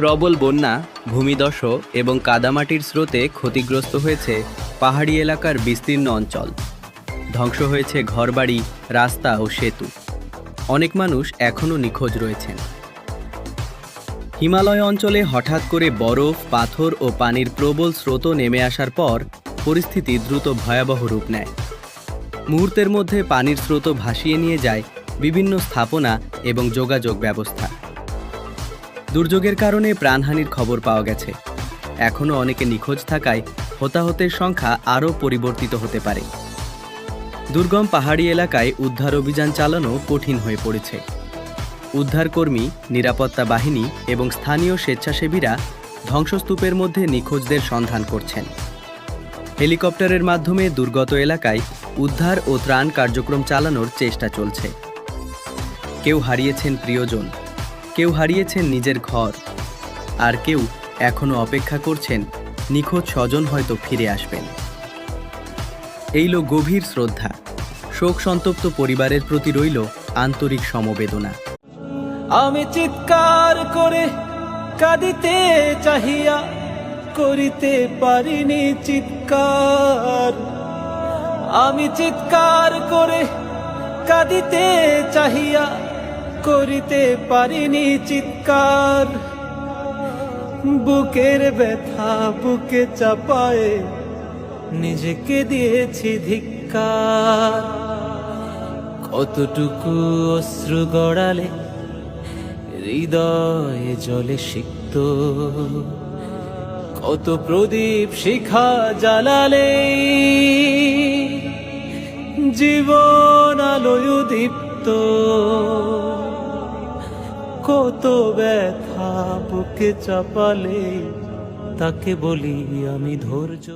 প্রবল বন্যা, ভূমিধস এবং কাদামাটির স্রোতে ক্ষতিগ্রস্ত হয়েছে পাহাড়ি এলাকার বিস্তীর্ণ অঞ্চল। ধ্বংস হয়েছে ঘরবাড়ি, রাস্তা ও সেতু। অনেক মানুষ এখনও নিখোঁজ রয়েছেন। হিমালয় অঞ্চলে হঠাৎ করে বরফ, পাথর ও পানির প্রবল স্রোত নেমে আসার পর পরিস্থিতি দ্রুত ভয়াবহ রূপ নেয়। মুহূর্তের মধ্যে পানির স্রোত ভাসিয়ে নিয়ে যায় বিভিন্ন স্থাপনা এবং যোগাযোগ ব্যবস্থা। দুর্যোগের কারণে প্রাণহানির খবর পাওয়া গেছে। এখনও অনেকে নিখোঁজ থাকায় হতাহতের সংখ্যা আরও পরিবর্তিত হতে পারে। দুর্গম পাহাড়ি এলাকায় উদ্ধার অভিযান চালানো কঠিন হয়ে পড়েছে। উদ্ধারকর্মী, নিরাপত্তা বাহিনী এবং স্থানীয় স্বেচ্ছাসেবীরা ধ্বংসস্তূপের মধ্যে নিখোঁজদের সন্ধান করছেন। হেলিকপ্টারের মাধ্যমে দুর্গত এলাকায় উদ্ধার ও ত্রাণ কার্যক্রম চালানোর চেষ্টা চলছে। কেউ হারিয়েছেন প্রিয়জন, কেউ হারিয়েছেন নিজের ঘর, আর কেউ এখনও অপেক্ষা করছেন নিখোঁজ স্বজন হয়তো ফিরে আসবেন। এইল গভীর শ্রদ্ধা। শোক সন্তপ্ত পরিবারের প্রতি রইল আন্তরিক সমবেদনা। আমি চিৎকার করে কাঁদিতে চাহিয়া করিতে পারিনি চিৎকার। আমি চিৎকার করে কাঁদিতে চাহিয়া করিতে পারিনি চিৎকার। বুকের ব্যথা বুকে চাপায়ে নিজেকে দিয়েছি ধিক্কার। কতটুকু অশ্রু গড়ালে হৃদয়ে জলে সিক্ত, কত প্রদীপ শিখা জ্বালালে জীবন আলোয় দীপ্ত। কত ব্যথা বুকে চাপালে তাকে বলি আমি ধৈর্য।